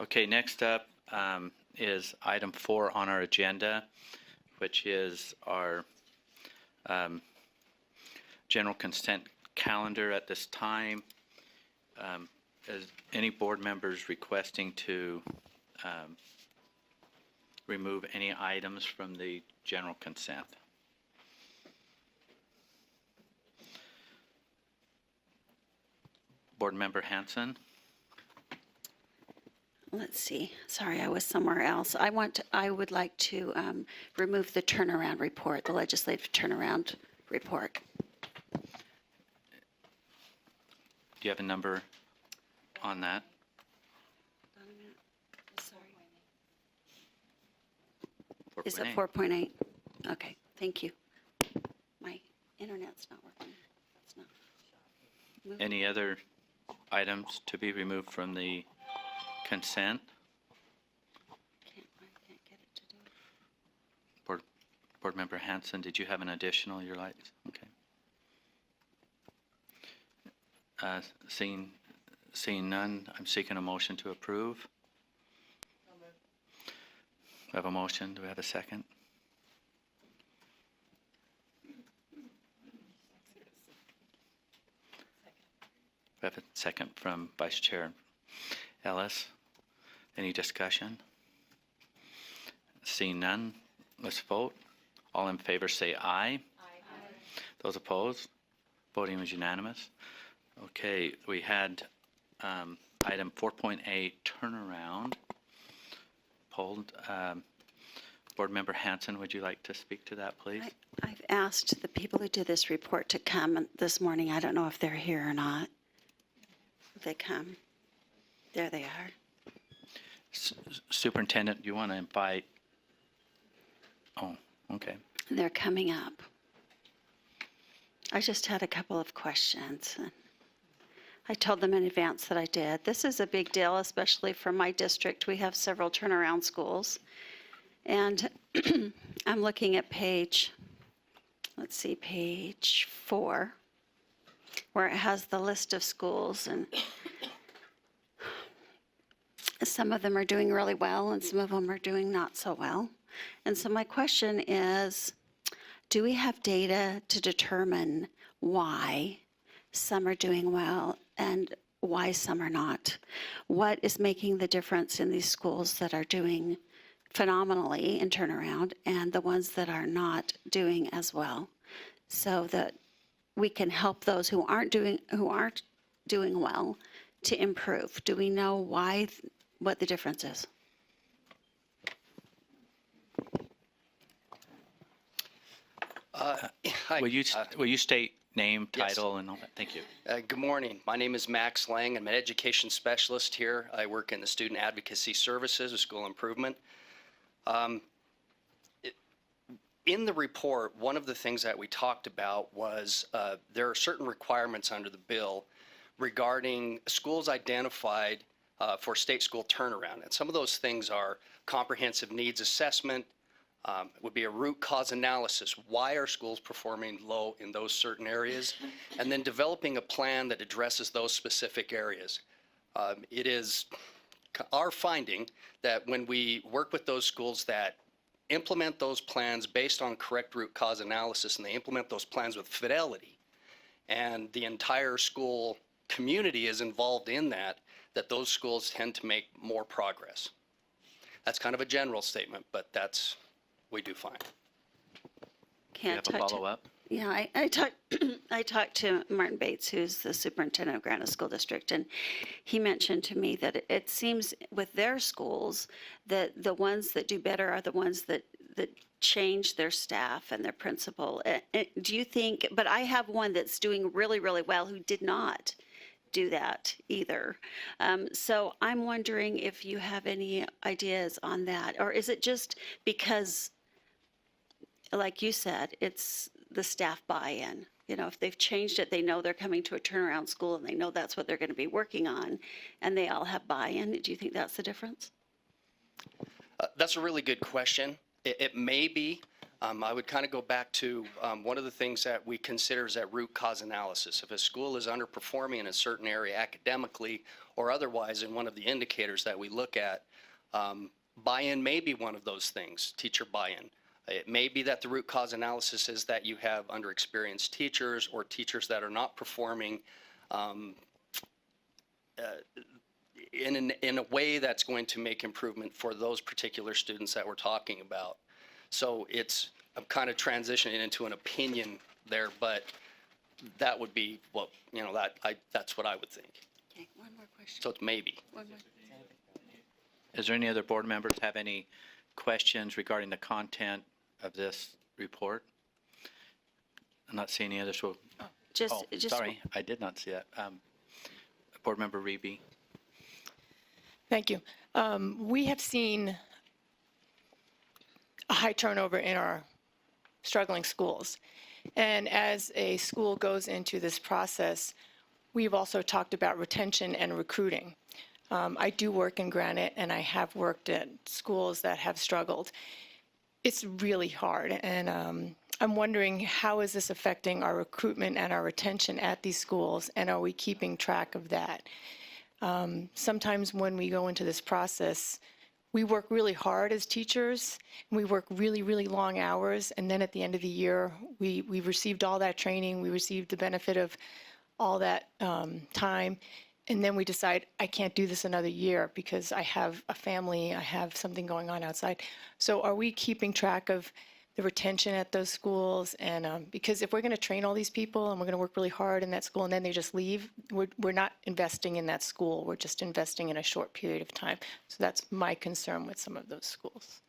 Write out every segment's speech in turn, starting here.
Okay, next up is item 4 on our agenda, which is our general consent calendar at this time. Is any board members requesting to remove any items from the general consent? Board Member Hanson? Let's see. Sorry, I was somewhere else. I would like to remove the turnaround report, the legislative turnaround report. Do you have a number on that? Sorry. 4.8. Is it 4.8? Okay, thank you. My internet's not working. It's not. Move. Any other items to be removed from the consent? I can't get it to do it. Board Member Hanson, did you have an additional you'd like? Okay. Seeing none, I'm seeking a motion to approve. We have a motion. Do we have a second? We have a second from Vice Chair Ellis. Any discussion? Seeing none, let's vote. All in favor say aye. Aye. Those opposed? Voting was unanimous. Okay, we had item 4.8 turnaround pulled. Board Member Hanson, would you like to speak to that, please? I've asked the people who did this report to come this morning. I don't know if they're here or not. If they come. There they are. Superintendent, do you want to invite? Oh, okay. They're coming up. I just had a couple of questions. I told them in advance that I did. This is a big deal, especially for my district. We have several turnaround schools. And I'm looking at page 4, where it has the list of schools. And some of them are doing really well, and some of them are doing not so well. And so my question is, do we have data to determine why some are doing well and why some are not? What is making the difference in these schools that are doing phenomenally in turnaround and the ones that are not doing as well, so that we can help those who aren't doing well to improve? Do we know what the difference is? Hi. Will you state name, Yes. title, and all that? Thank you. Good morning. My name is Max Lang. I'm an education specialist here. I work in the Student Advocacy Services of School Improvement. In the report, one of the things that we talked about was there are certain requirements under the bill regarding schools identified for state school turnaround. And some of those things are comprehensive needs assessment, would be a root cause analysis. Why are schools performing low in those certain areas? And then developing a plan that addresses those specific areas. It is our finding that when we work with those schools that implement those plans based on correct root cause analysis, and they implement those plans with fidelity, and the entire school community is involved in that those schools tend to make more progress. That's kind of a general statement, but that's we do find. Do you have a follow-up? Yeah, I talked to Martin Bates, who's the superintendent of Granite School District, and he mentioned to me that it seems with their schools that the ones that do better are the ones that change their staff and their principal. Do you think, but I have one that's doing really, really well who did not do that either. So I'm wondering if you have any ideas on that, or is it just because, like you said, it's the staff buy-in? You know, if they've changed it, they know they're coming to a turnaround school and they know that's what they're going to be working on, and they all have buy-in. Do you think that's the difference? That's a really good question. It may be. I would kind of go back to one of the things that we consider is that root cause analysis. If a school is underperforming in a certain area academically or otherwise in one of the indicators that we look at, buy-in may be one of those things, teacher buy-in. It may be that the root cause analysis is that you have underexperienced teachers or teachers that are not performing in a way that's going to make improvement for those particular students that we're talking about. So I'm kind of transitioning into an opinion there, but that would be what, that's what I would think. Okay, one more question. So it's maybe. One more. Is there any other board members have any questions regarding the content of this report? I'm not seeing any others. So, Just sorry, I did not see that. Board Member Reby. Thank you. We have seen a high turnover in our struggling schools. And as a school goes into this process, we've also talked about retention and recruiting. I do work in Granite, and I have worked at schools that have struggled. It's really hard, and I'm wondering, how is this affecting our recruitment and our retention at these schools, and are we keeping track of that? Sometimes when we go into this process, we work really hard as teachers, and we work really, really long hours, and then at the end of the year, we've received all that training, we received the benefit of all that time, and then we decide, I can't do this another year because I have a family, I have something going on outside. So are we keeping track of the retention at those schools? And because if we're going to train all these people and we're going to work really hard in that school and then they just leave, we're not investing in that school. We're just investing in a short period of time. So that's my concern with some of those schools.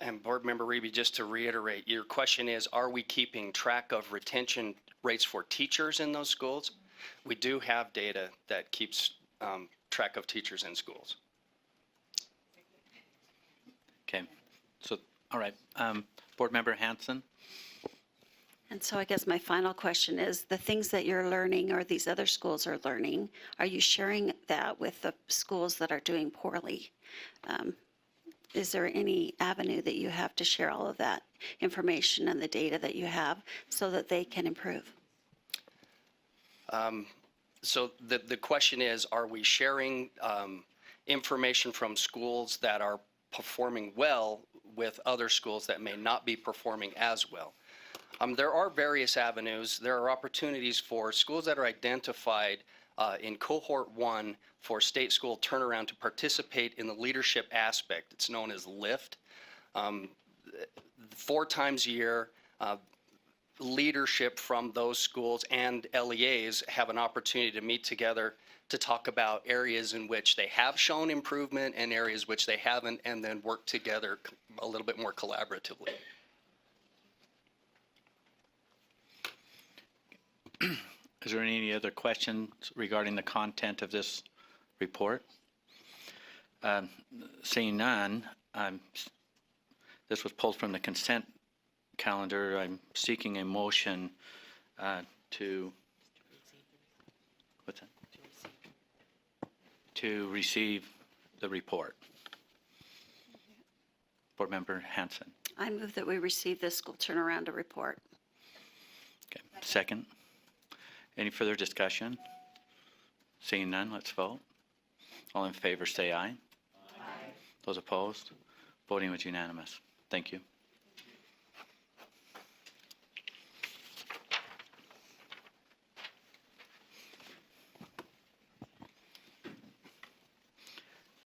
And Board Member Reby, just to reiterate, your question is, are we keeping track of retention rates for teachers in those schools? We do have data that keeps track of teachers in schools. Okay. So, all right. Board Member Hanson. And so I guess my final question is, the things that you're learning or these other schools are learning, are you sharing that with the schools that are doing poorly? Is there any avenue that you have to share all of that information and the data that you have so that they can improve? So the question is, are we sharing information from schools that are performing well with other schools that may not be performing as well? There are various avenues. There are opportunities for schools that are identified in cohort 1 for state school turnaround to participate in the leadership aspect. It's known as LIFT. 4 times a year, leadership from those schools and LEAs have an opportunity to meet together to talk about areas in which they have shown improvement and areas which they haven't, and then work together a little bit more collaboratively. Is there any other questions regarding the content of this report? Seeing none, this was pulled from the consent calendar. I'm seeking a motion to receive the report. Board Member Hanson. I move that we receive the school turnaround report. Okay. Second. Any further discussion? Seeing none, let's vote. All in favor say aye. Aye. Those opposed? Voting was unanimous. Thank you.